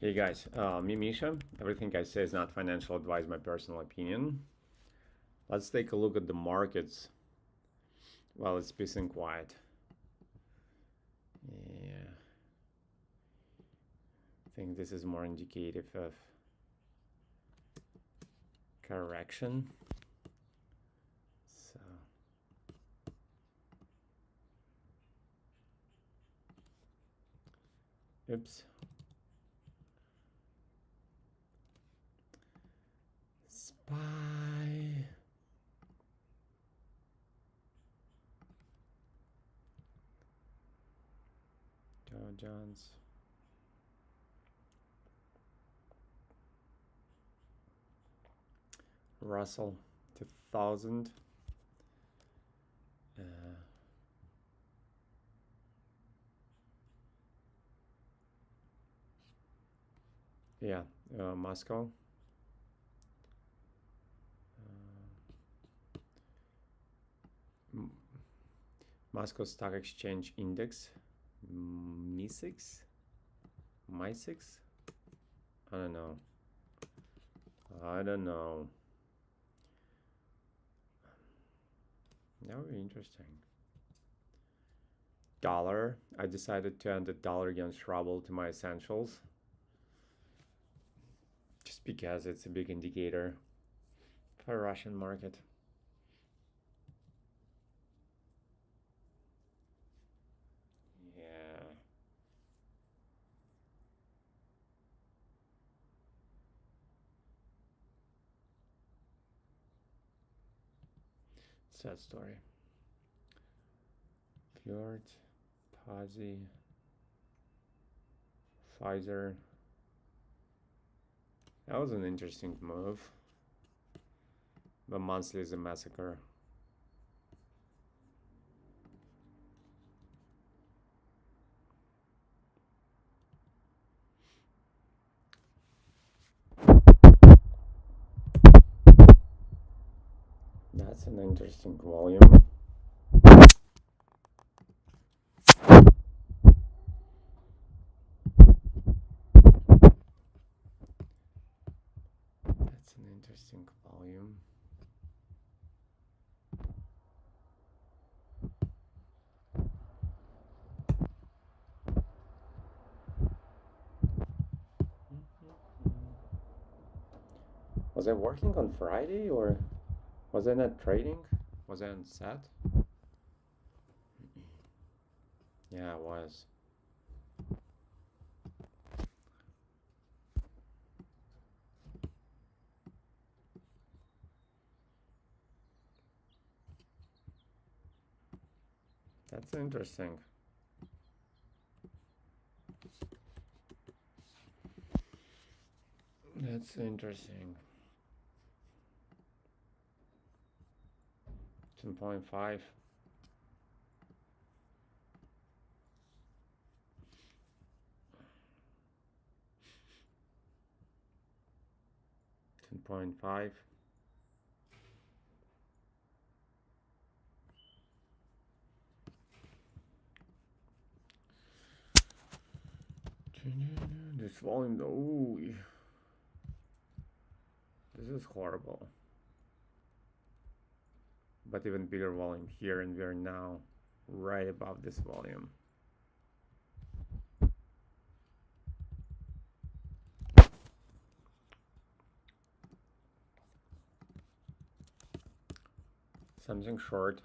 Hey guys, me Misha. Everything I say is not financial advice, my personal opinion. Let's take a look at the markets while it's peace and quiet. Yeah, I think this is more indicative of correction. So, oops. SPY. Dow Jones. Russell 2000. Uh, yeah, Moscow. Uh, Moscow Stock Exchange Index. MI6? MI6? I don't know. I don't know. That would be interesting. Dollar. I decided to add the dollar against ruble to my essentials. Just because it's a big indicator for Russian market. Yeah. Sad story. Fjord, Pazzi, Pfizer. That was an interesting move. But monthly is a massacre. That's an interesting volume. That's an interesting volume. Was I working on Friday or was I not trading? Was I on set? Yeah, I was. That's interesting. That's interesting. 10.5. 10.5. This volume though, ooh, this is horrible. But even bigger volume here, and we're now right above this volume. Something short.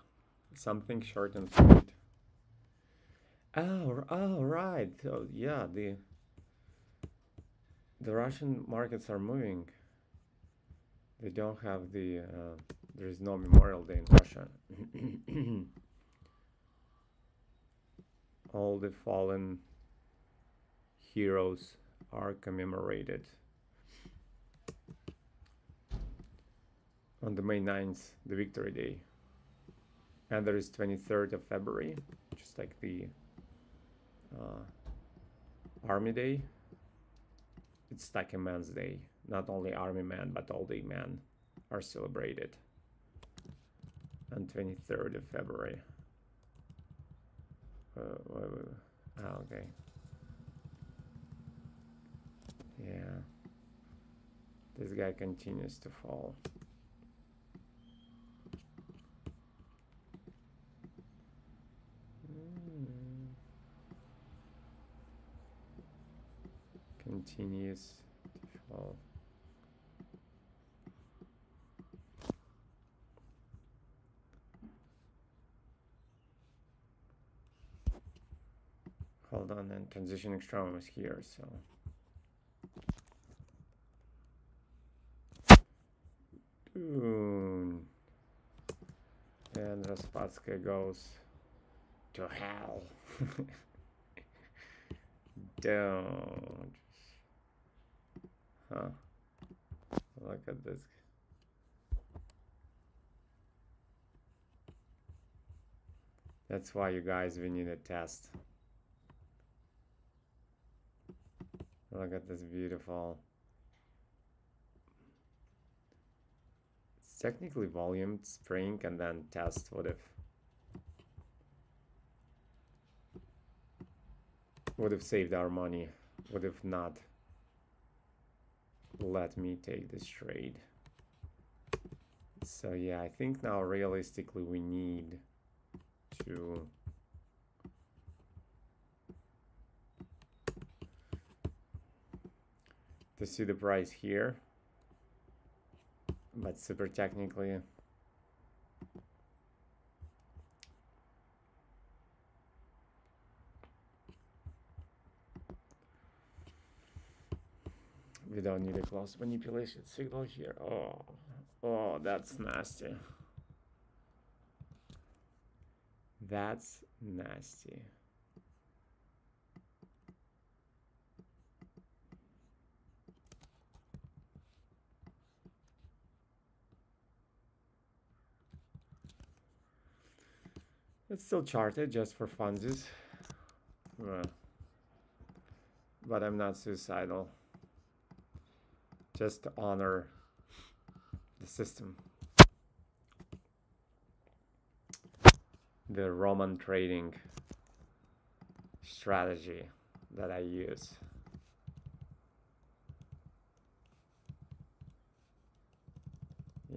Something short and sweet. Oh, right. So yeah, the Russian markets are moving. They don't have the. There is no Memorial Day in Russia. All the fallen heroes are commemorated on the May 9th, the Victory Day. And there is 23rd of February, just like the Army Day. It's like a man's day. Not only army men, but all the men are celebrated on 23rd of February. Okay. This guy continues to fall. Continues to fall. Hold on, and transition extremum is here, so. And Raspatska goes to hell. Don't. Huh. Look at this. That's why, you guys, we need a test. Look at this beautiful. It's technically volume spring, and then test what if. Would have saved our money. Would have not let me take this trade. So yeah, I think now realistically we need to see the price here, but super technically we don't need a close manipulation signal here. Oh, that's nasty. That's nasty. It's still charted just for funsies. But I'm not suicidal. Just to honor the system. The Roman trading strategy that I use.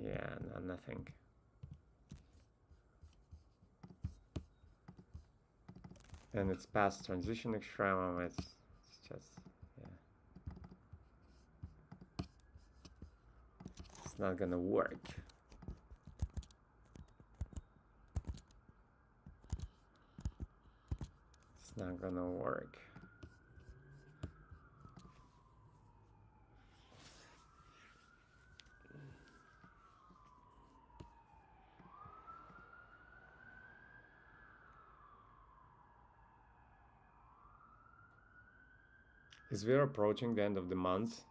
Yeah, no, nothing. And it's past transition extremum. It's just, yeah. It's not gonna work. It's not gonna work. As we're approaching the end of the month,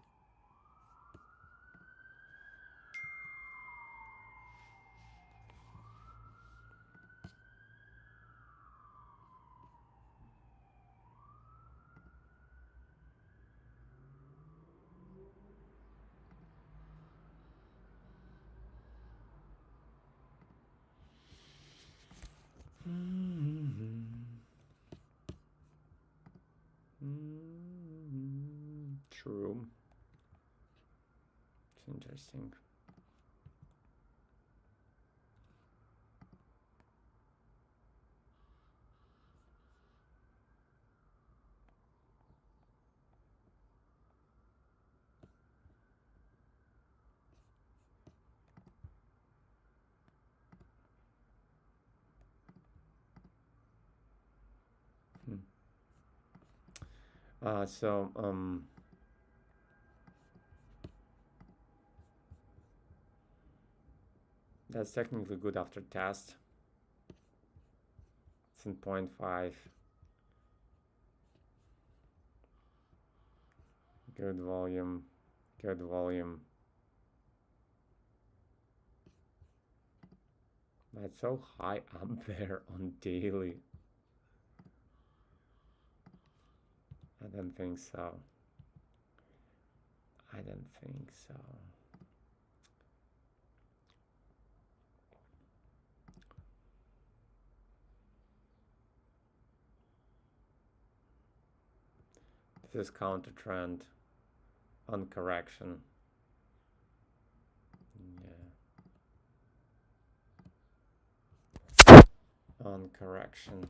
true. It's interesting. That's technically good after test. It's in 0.5. Good volume. Good volume. That's so high up there on daily. I don't think so. I don't think so. This is counter trend on correction. on correction.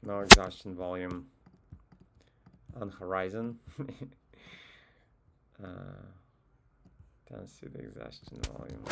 No exhaustion volume on horizon. Don't see the exhaustion volume.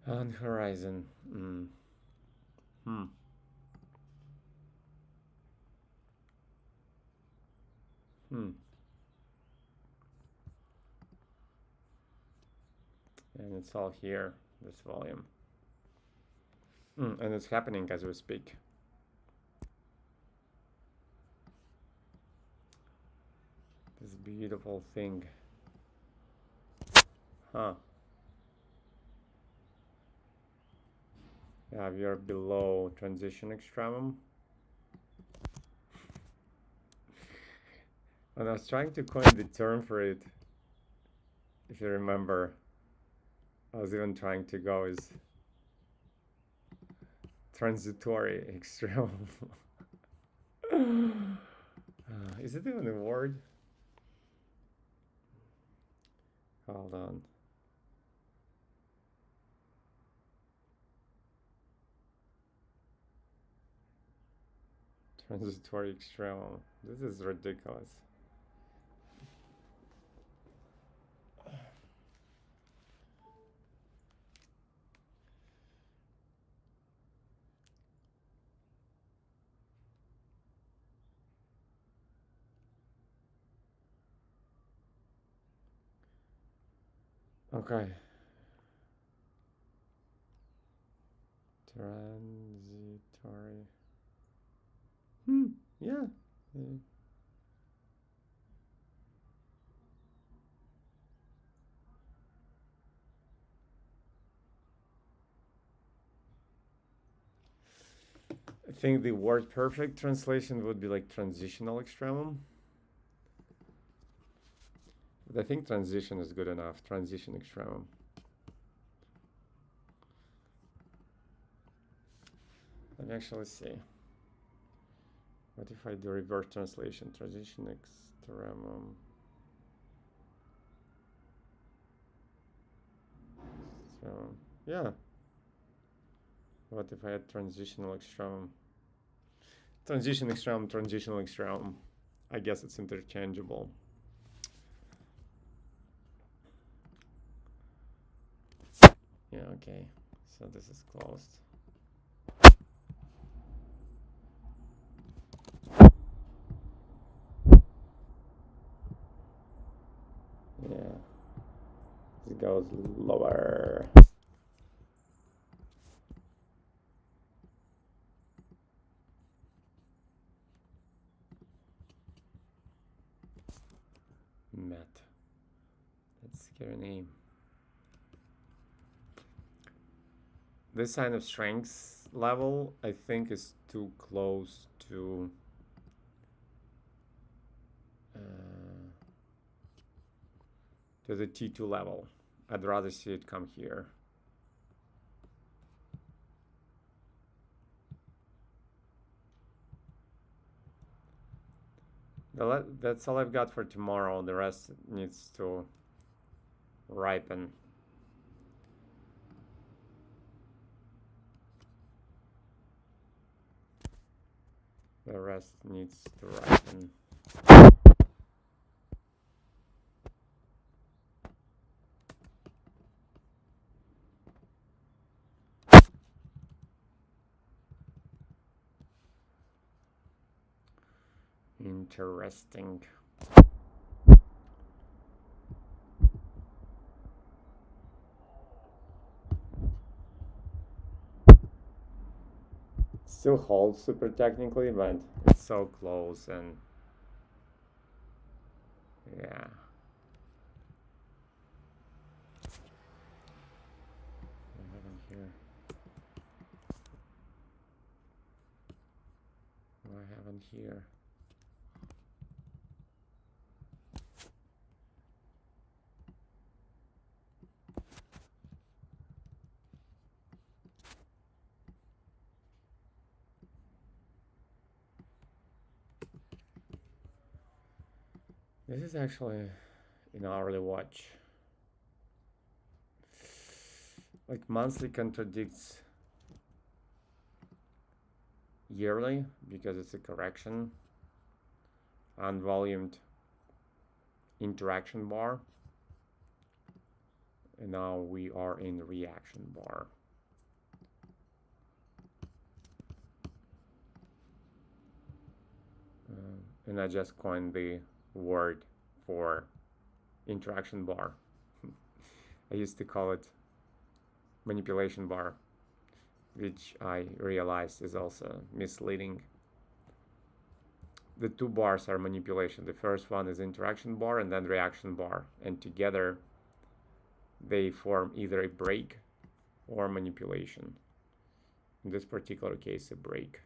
On horizon. And it's all here, this volume. And it's happening as we speak. This beautiful thing. Huh. Yeah, we are below transition extremum. And I was trying to coin the term for it. If you remember, I was even trying to go as transitory extremum. Is it even a word? Hold on. Transitory extremum. This is ridiculous. Okay. Transitory. Yeah. I think the word perfect translation would be like transitional extremum. But I think transition is good enough. Transition extremum. Let me actually see. What if I do reverse translation? Transition extremum. So, yeah. What if I had transitional extremum? Transition extremum, transitional extremum. I guess it's interchangeable. Yeah, okay. So this is closed. Yeah. It goes lower. Matt. That's a scary name. This sign of strength level, I think, is too close to the T2 level. I'd rather see it come here. That's all I've got for tomorrow. The rest needs to ripen. The rest needs to ripen. Interesting. Still holds super technically, but it's so close and yeah. Here. here. This is actually an hourly watch. Like monthly contradicts yearly because it's a correction. Unvolumed interaction bar. And now we are in reaction bar. And I just coined the word for interaction bar. I used to call it manipulation bar, which I realized is also misleading. The two bars are manipulation. The first one is interaction bar and then reaction bar, and together they form either a break or manipulation. In this particular case, a break.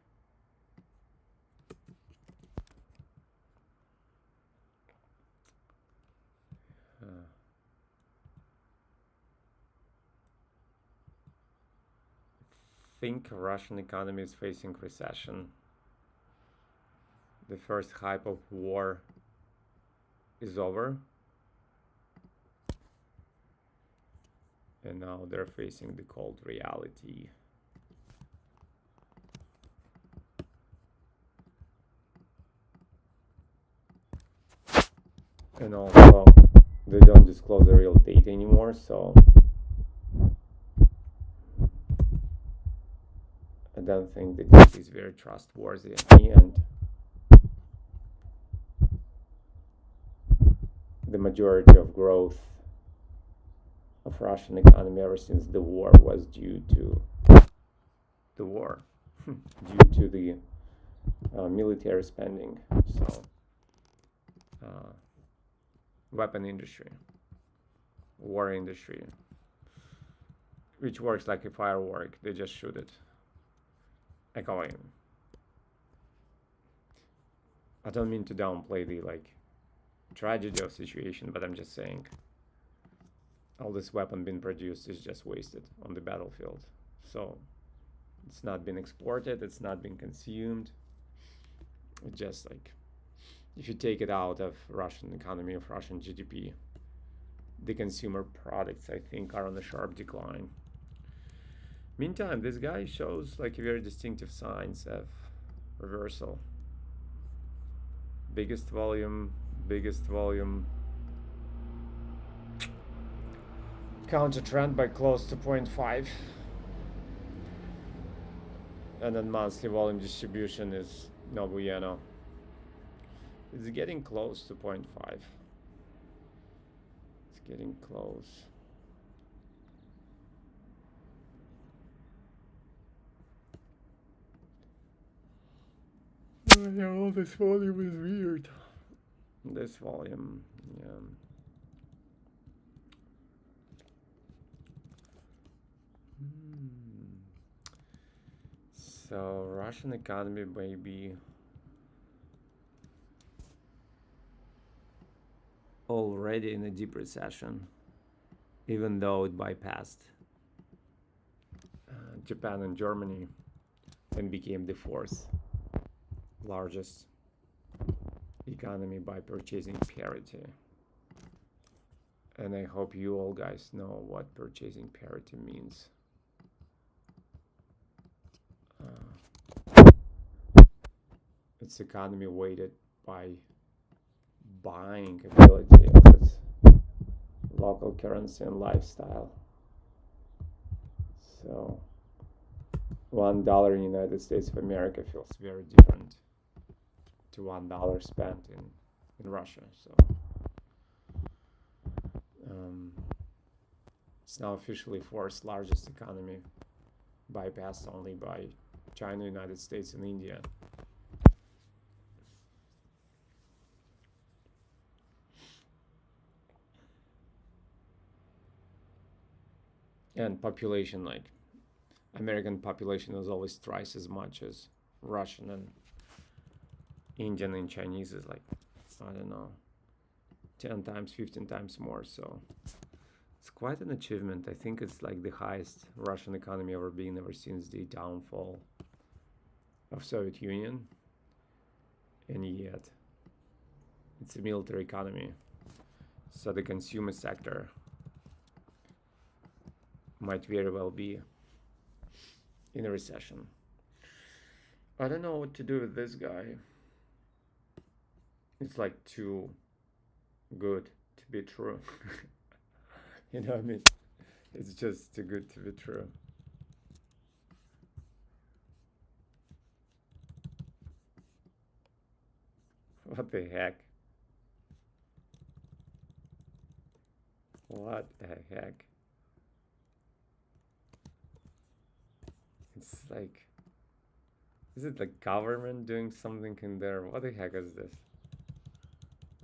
I think Russian economy is facing recession. The first hype of war is over. And now they're facing the cold reality. And also, they don't disclose the real date anymore, so I don't think the data is very trustworthy at the end. The majority of growth of Russian economy ever since the war was due to the war, due to the military spending. So, weapon industry, war industry, which works like a firework. They just shoot it. Echoing. I don't mean to downplay the tragedy of situation, but I'm just saying all this weapon being produced is just wasted on the battlefield. So it's not been exported, it's not been consumed. It's just if you take it out of Russian economy, of Russian GDP, the consumer products, I think, are on a sharp decline. Meantime, this guy shows a very distinctive signs of reversal. Biggest volume, counter trend by close to 0.5, and then monthly volume distribution is no bueno. It's getting close to 0.5. It's getting close. Oh, this volume is weird. This volume, yeah. So Russian economy may be already in a deep recession, even though it bypassed Japan and Germany and became the fourth largest economy by purchasing parity. And I hope you all guys know what purchasing parity means. It's economy weighted by buying ability of its local currency and lifestyle. So $1 in the United States of America feels very different to $1 spent in Russia. So it's now officially fourth largest economy, bypassed only by China, United States, and India. And population, American population is always thrice as much as Russian, and Indian and Chinese is like, I don't know, 10 times, 15 times more. So it's quite an achievement. I think it's like the highest Russian economy ever since the downfall of Soviet Union. And yet it's a military economy. So the consumer sector might very well be in a recession. I don't know what to do with this guy. It's like too good to be true. You know what I mean? It's just too good to be true. What the heck? What the heck? It's like, is it the government doing something in there? What the heck is this?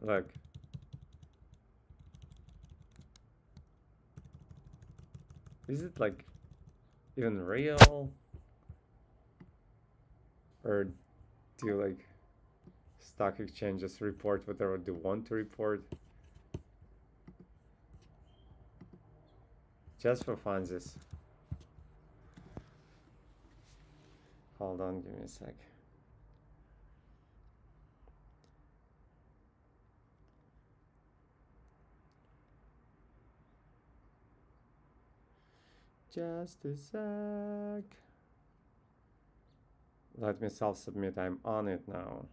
Look. Is it like even real? Or do like stock exchanges report whatever they want to report? Just for funsies. Hold on, give me a sec. Just a sec. Let me self-submit, I'm on it now.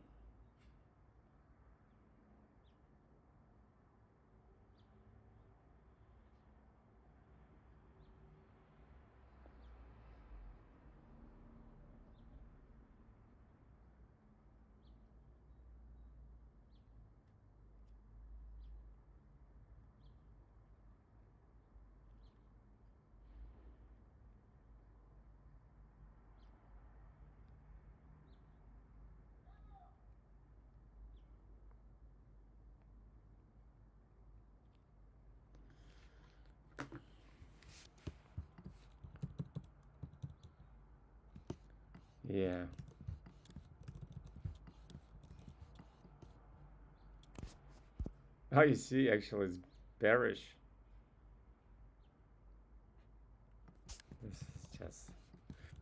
Yeah. Oh, you see, actually, it's bearish. This is just...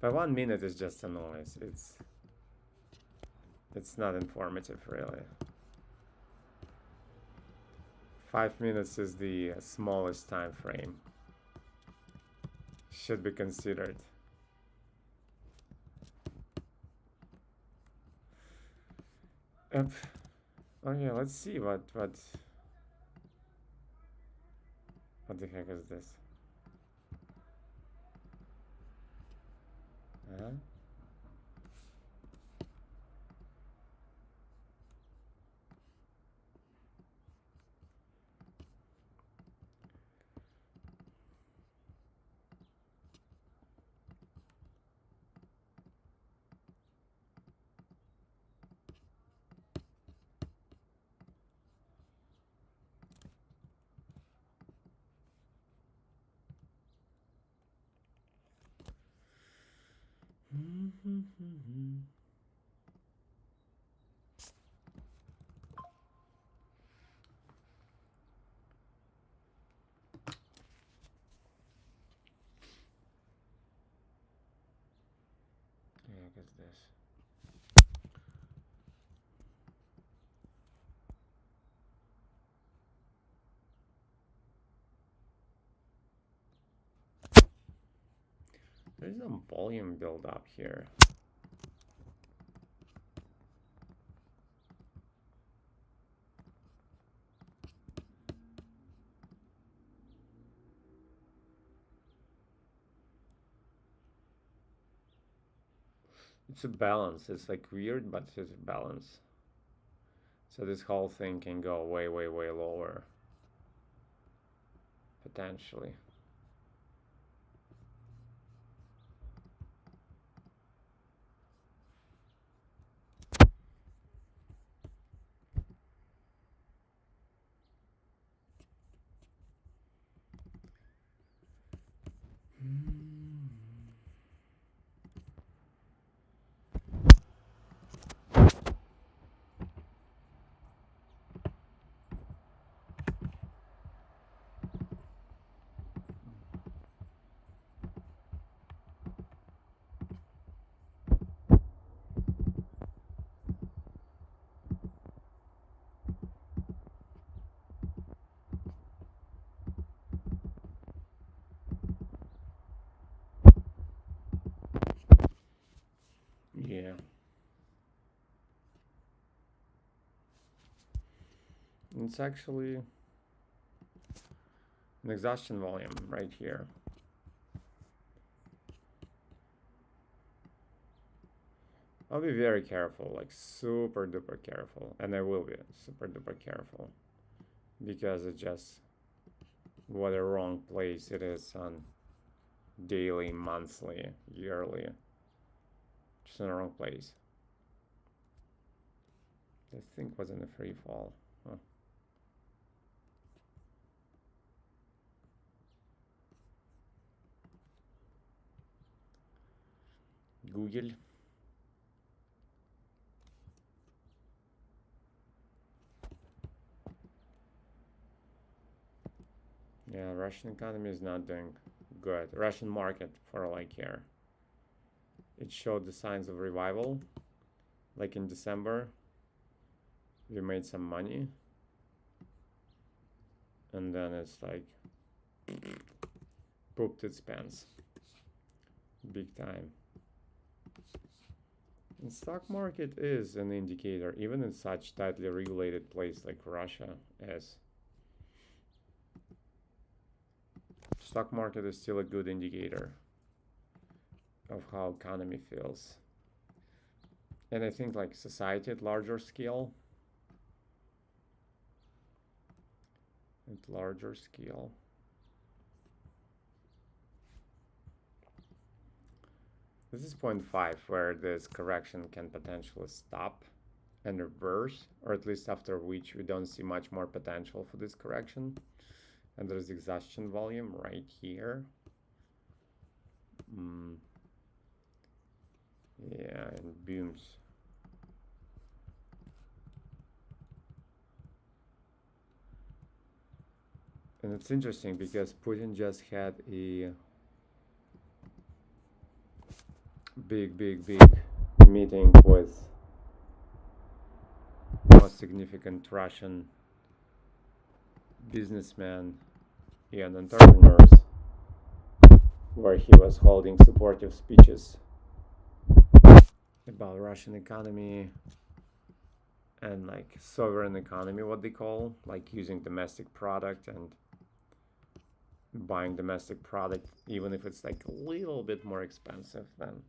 By 1 minute is just a noise. It's not informative, really. 5 minutes is the smallest time frame. Should be considered. Okay, let's see what the heck is this? Huh? Yeah, I guess this. There's some volume build up here. It's a balance. It's like weird, but it's a balance. So this whole thing can go way, way, way lower. Potentially. It's actually an exhaustion volume right here. I'll be very careful, like super duper careful, and I will be super duper careful because it's just what a wrong place it is on daily, monthly, yearly. Just in the wrong place. This thing was in a free fall. Huh. Google. Yeah, Russian economy is not doing good. Russian market, for all I care. It showed the signs of revival. Like in December, we made some money. And then it's like pooped its pants. Big time. And stock market is an indicator, even in such tightly regulated place like Russia is. Stock market is still a good indicator of how economy feels. And I think like society at larger scale, this is point 5 where this correction can potentially stop and reverse, or at least after which we don't see much more potential for this correction. And there's exhaustion volume right here. Yeah, and booms. And it's interesting because Putin just had a big meeting with most significant Russian businessmen and entrepreneurs, where he was holding supportive speeches about Russian economy and like sovereign economy, what they call, like using domestic product and buying domestic product, even if it's like a little bit more expensive than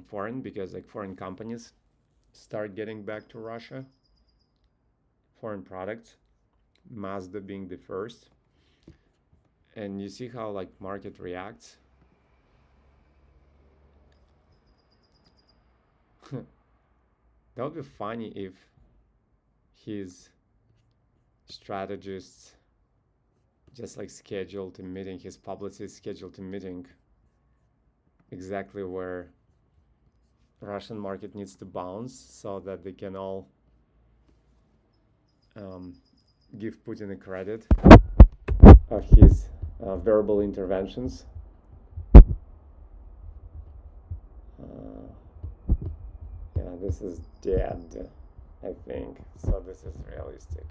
foreign, because like foreign companies start getting back to Russia. Foreign products, Mazda being the first. And you see how like market reacts. That would be funny if his strategists just like scheduled a meeting, his publicist scheduled a meeting exactly where Russian market needs to bounce so that they can all give Putin a credit of his verbal interventions. Yeah, this is dead, I think. So this is realistic.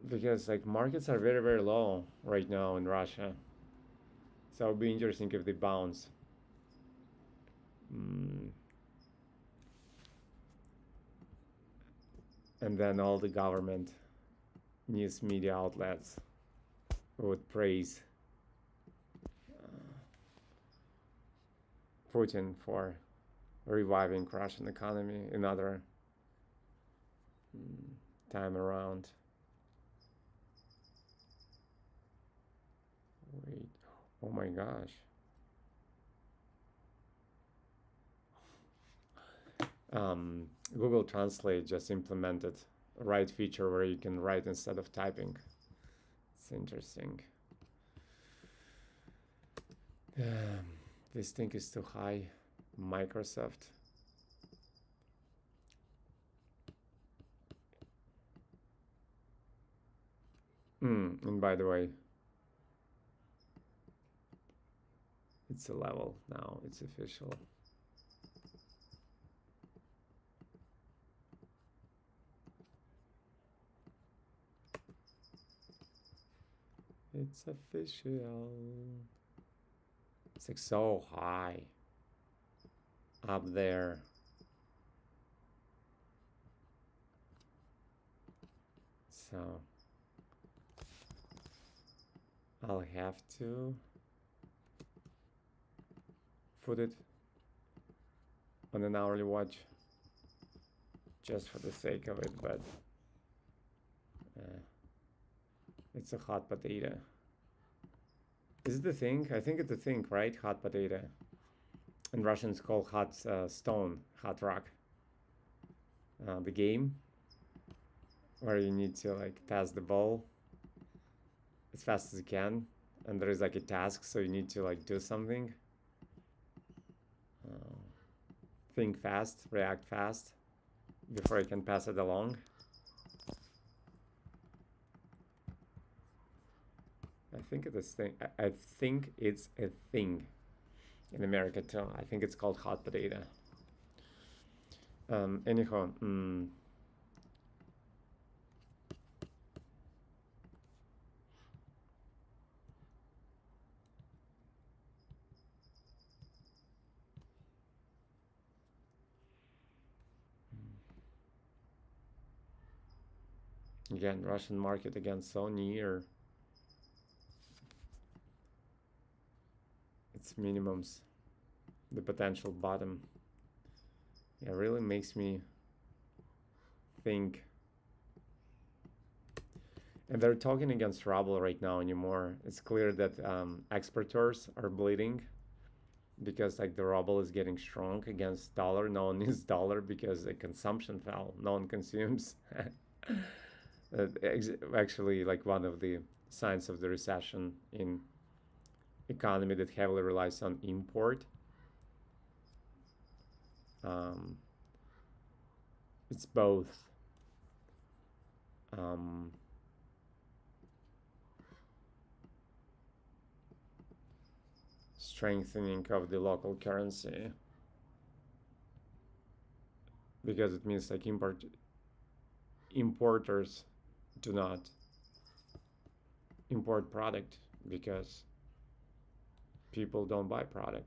Because like markets are very low right now in Russia. So it'll be interesting if they bounce. And then all the government news media outlets would praise Putin for reviving Russian economy another time around. Wait, oh my gosh. Google Translate just implemented a write feature where you can write instead of typing. It's interesting. This thing is too high. Microsoft. And by the way, it's a level now. It's official. It's official. It's like so high up there. So I'll have to put it on an hourly watch just for the sake of it, but it's a hot potato. Is it the thing? I think it's the thing, right? Hot potato. And Russians call hot stone, hot rock. The game where you need to like pass the ball as fast as you can, and there is like a task, so you need to like do something. Think fast, react fast before you can pass it along. I think it's a thing. I think it's a thing in America too. I think it's called hot potato. Anyhow, again, Russian market again so near its minimums, the potential bottom. Yeah, really makes me think. And they're talking against ruble right now anymore. It's clear that exporters are bleeding because like the ruble is getting strong against dollar. No one needs dollar because the consumption fell. No one consumes. Actually, like one of the signs of the recession in economy that heavily relies on import. It's both strengthening of the local currency, because it means like importers do not import product because people don't buy product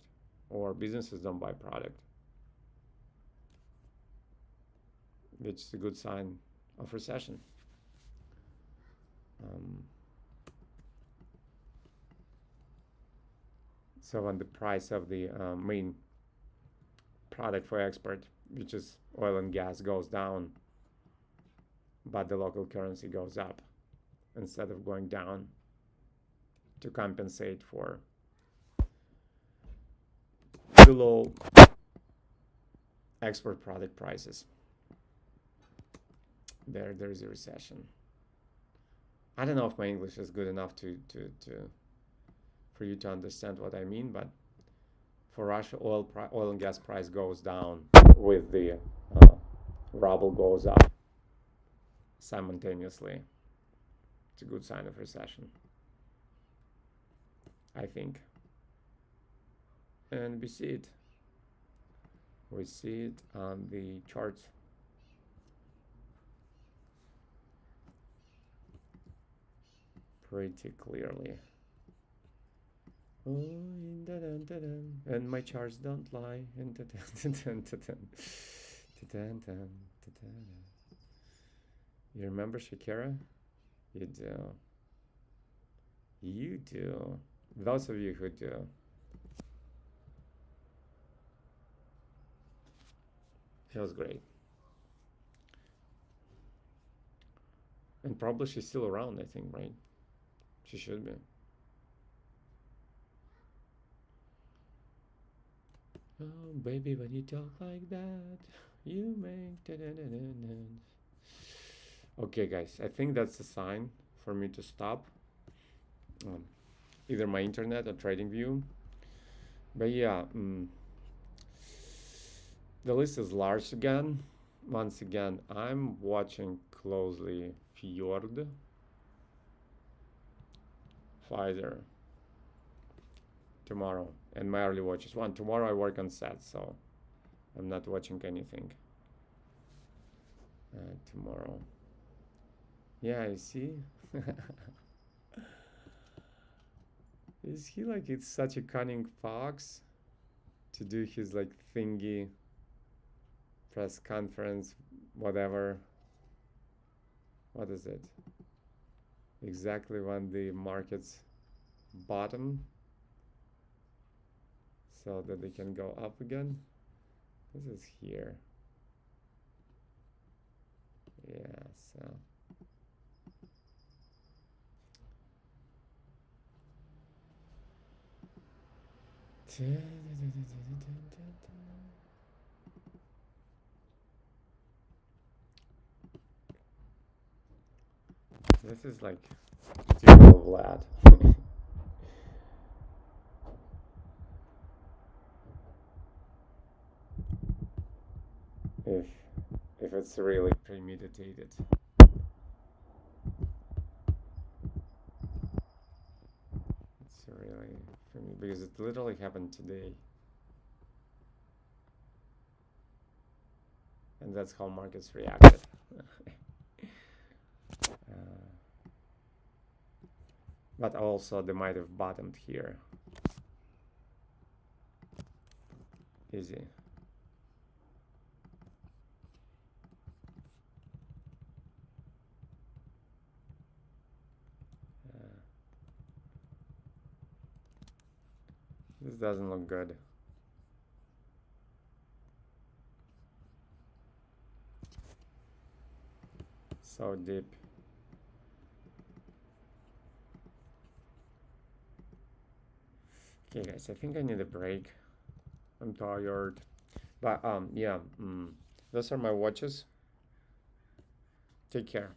or businesses don't buy product, which is a good sign of recession. So when the price of the main product for export, which is oil and gas, goes down, but the local currency goes up instead of going down to compensate for the low export product prices, there's a recession. I don't know if my English is good enough to for you to understand what I mean, but for Russia, oil and gas price goes down with the ruble goes up simultaneously. It's a good sign of recession, I think. And we see it. We see it on the charts. Pretty clearly. And my charts don't lie. You remember Shakira? You do. You do. Those of you who do. Feels great. And probably she's still around, I think, right? She should be. Oh, baby, when you talk like that, you make. Okay, guys, I think that's a sign for me to stop. Either my internet or TradingView. But yeah, the list is large again. Once again, I'm watching closely Fjord, Pfizer tomorrow, and my early watch is one. Tomorrow I work on set, so I'm not watching anything tomorrow. Yeah, you see? Is he like, it's such a cunning fox to do his like thingy press conference, whatever, what is it? Exactly when the markets bottom, so that they can go up again. This is here. Yeah, so this is like typical Vlad. if if it's really premeditated. It's really for me because it literally happened today. And that's how markets reacted. But also they might have bottomed here. Easy. This doesn't look good. So deep. Okay guys, I think I need a break. I'm tired. But yeah, those are my watches. Take care.